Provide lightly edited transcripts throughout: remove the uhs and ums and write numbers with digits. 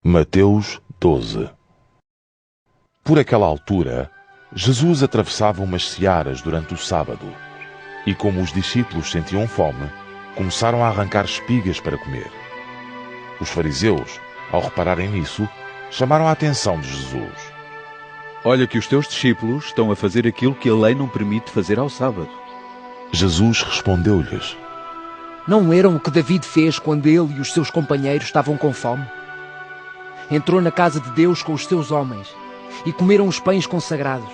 Mateus 12. Por aquela altura, Jesus atravessava umas searas durante o sábado, e como os discípulos sentiam fome, começaram a arrancar espigas para comer. Os fariseus, ao repararem nisso, chamaram a atenção de Jesus. Olha que os teus discípulos estão a fazer aquilo que a lei não permite fazer ao sábado. Jesus respondeu-lhes: Não leram o que David fez quando ele e os seus companheiros estavam com fome? Entrou na casa de Deus com os seus homens e comeram os pães consagrados,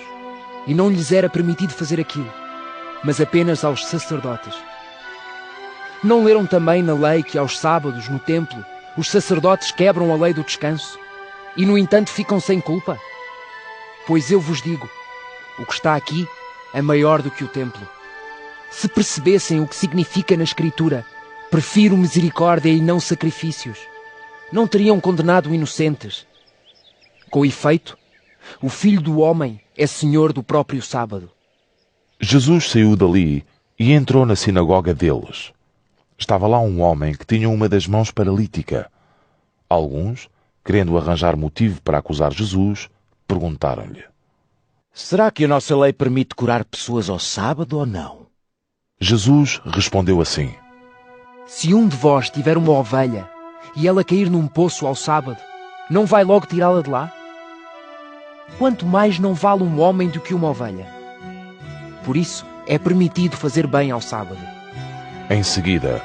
e não lhes era permitido fazer aquilo, mas apenas aos sacerdotes. Não leram também na lei que aos sábados, no templo, os sacerdotes quebram a lei do descanso e, no entanto, ficam sem culpa? Pois eu vos digo, o que está aqui é maior do que o templo. Se percebessem o que significa na Escritura, prefiro misericórdia e não sacrifícios, não teriam condenado inocentes. Com efeito, o Filho do Homem é Senhor do próprio sábado. Jesus saiu dali e entrou na sinagoga deles. Estava lá um homem que tinha uma das mãos paralítica. Alguns, querendo arranjar motivo para acusar Jesus, perguntaram-lhe: Será que a nossa lei permite curar pessoas ao sábado ou não? Jesus respondeu assim: Se um de vós tiver uma ovelha e ela cair num poço ao sábado, não vai logo tirá-la de lá? Quanto mais não vale um homem do que uma ovelha. Por isso, é permitido fazer bem ao sábado. Em seguida,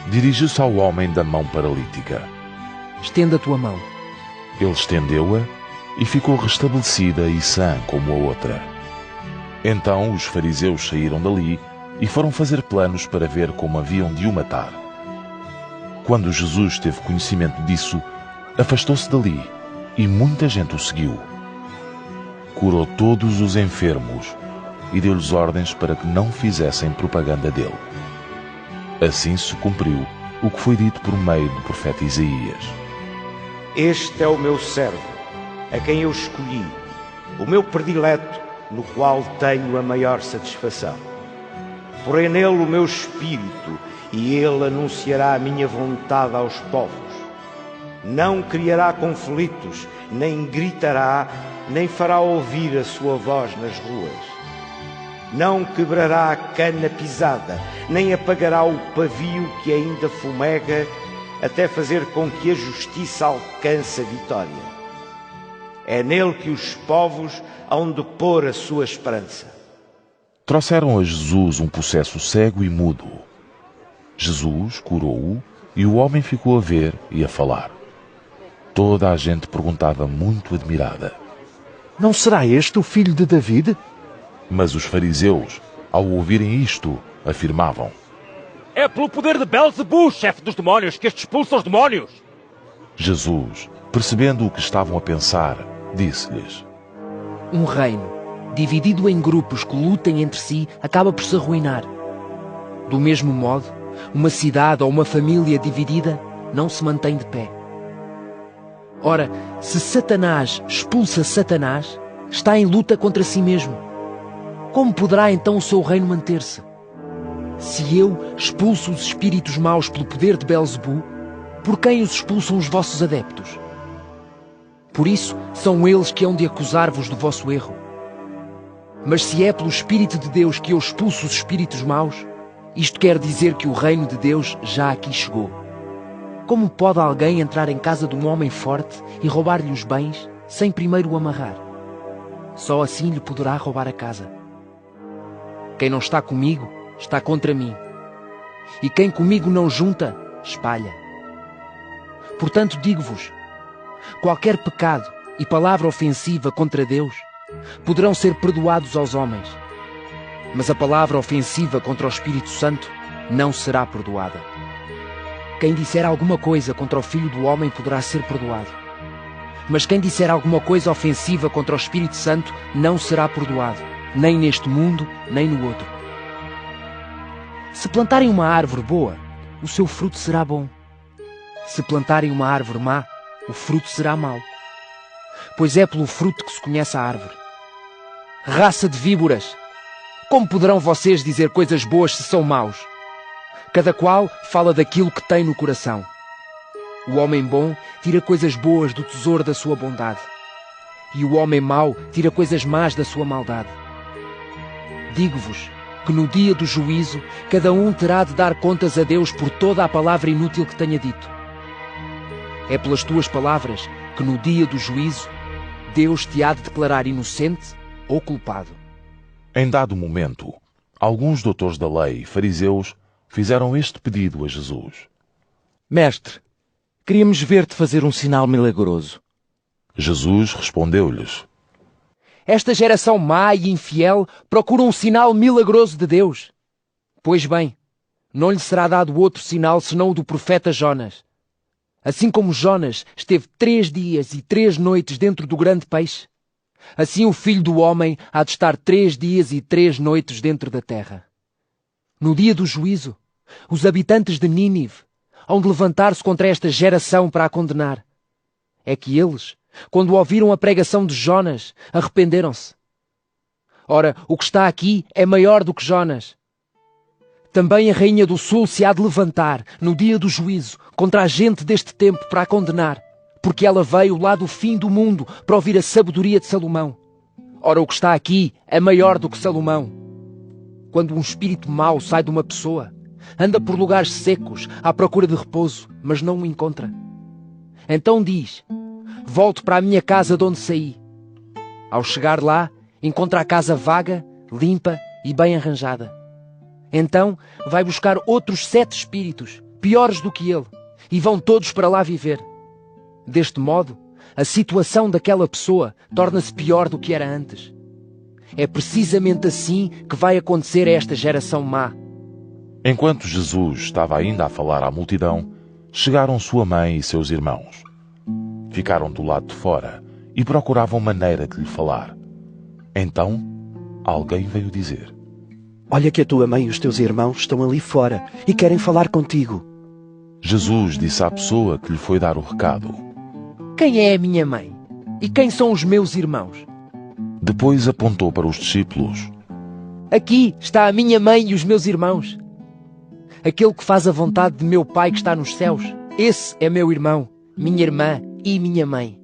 dirigiu-se ao homem da mão paralítica. Estenda a tua mão. Ele estendeu-a e ficou restabelecida e sã como a outra. Então os fariseus saíram dali e foram fazer planos para ver como haviam de o matar. Quando Jesus teve conhecimento disso, afastou-se dali e muita gente o seguiu. Curou todos os enfermos e deu-lhes ordens para que não fizessem propaganda dele. Assim se cumpriu o que foi dito por meio do profeta Isaías. Este é o meu servo, a quem eu escolhi, o meu predileto, no qual tenho a maior satisfação. Porém nele o meu espírito, e ele anunciará a minha vontade aos povos. Não criará conflitos, nem gritará, nem fará ouvir a sua voz nas ruas. Não quebrará a cana pisada, nem apagará o pavio que ainda fumega, até fazer com que a justiça alcance a vitória. É nele que os povos hão de pôr a sua esperança. Trouxeram a Jesus um possesso cego e mudo. Jesus curou-o e o homem ficou a ver e a falar. Toda a gente perguntava muito admirada: Não será este o filho de David? Mas os fariseus, ao ouvirem isto, afirmavam: É pelo poder de Belzebu, chefe dos demónios, que este expulsa os demónios. Jesus, percebendo o que estavam a pensar, disse-lhes: Um reino, dividido em grupos que lutem entre si, acaba por se arruinar. Do mesmo modo, uma cidade ou uma família dividida não se mantém de pé. Ora, se Satanás expulsa Satanás, está em luta contra si mesmo. Como poderá então o seu reino manter-se? Se eu expulso os espíritos maus pelo poder de Belzebu, por quem os expulsam os vossos adeptos? Por isso, são eles que hão de acusar-vos do vosso erro. Mas se é pelo Espírito de Deus que eu expulso os espíritos maus, isto quer dizer que o reino de Deus já aqui chegou. Como pode alguém entrar em casa de um homem forte e roubar-lhe os bens, sem primeiro o amarrar? Só assim lhe poderá roubar a casa. Quem não está comigo, está contra mim. E quem comigo não junta, espalha. Portanto, digo-vos, qualquer pecado e palavra ofensiva contra Deus poderão ser perdoados aos homens, mas a palavra ofensiva contra o Espírito Santo não será perdoada. Quem disser alguma coisa contra o Filho do Homem poderá ser perdoado, mas quem disser alguma coisa ofensiva contra o Espírito Santo não será perdoado, nem neste mundo, nem no outro. Se plantarem uma árvore boa, o seu fruto será bom. Se plantarem uma árvore má, o fruto será mau. Pois é pelo fruto que se conhece a árvore. Raça de víboras! Como poderão vocês dizer coisas boas se são maus? Cada qual fala daquilo que tem no coração. O homem bom tira coisas boas do tesouro da sua bondade, e o homem mau tira coisas más da sua maldade. Digo-vos que no dia do juízo cada um terá de dar contas a Deus por toda a palavra inútil que tenha dito. É pelas tuas palavras que no dia do juízo Deus te há de declarar inocente ou culpado. Em dado momento, alguns doutores da lei e fariseus fizeram este pedido a Jesus. Mestre, queríamos ver-te fazer um sinal milagroso. Jesus respondeu-lhes: Esta geração má e infiel procura um sinal milagroso de Deus. Pois bem, não lhe será dado outro sinal senão o do profeta Jonas. Assim como Jonas esteve 3 dias e 3 noites dentro do grande peixe, assim o Filho do Homem há de estar 3 dias e 3 noites dentro da terra. No dia do juízo, os habitantes de Nínive hão de levantar-se contra esta geração para a condenar. É que eles, quando ouviram a pregação de Jonas, arrependeram-se. Ora, o que está aqui é maior do que Jonas. Também a rainha do sul se há de levantar, no dia do juízo, contra a gente deste tempo para a condenar, porque ela veio lá do fim do mundo para ouvir a sabedoria de Salomão. Ora, o que está aqui é maior do que Salomão. Quando um espírito mau sai de uma pessoa, anda por lugares secos à procura de repouso, mas não o encontra. Então diz: volto para a minha casa de onde saí. Ao chegar lá, encontra a casa vaga, limpa e bem arranjada. Então vai buscar outros 7 espíritos, piores do que ele, e vão todos para lá viver. Deste modo, a situação daquela pessoa torna-se pior do que era antes. É precisamente assim que vai acontecer a esta geração má. Enquanto Jesus estava ainda a falar à multidão, chegaram sua mãe e seus irmãos. Ficaram do lado de fora e procuravam maneira de lhe falar. Então, alguém veio dizer: Olha que a tua mãe e os teus irmãos estão ali fora e querem falar contigo. Jesus disse à pessoa que lhe foi dar o recado: Quem é a minha mãe? E quem são os meus irmãos? Depois apontou para os discípulos: Aqui está a minha mãe e os meus irmãos. Aquele que faz a vontade de meu Pai que está nos céus, esse é meu irmão, minha irmã e minha mãe.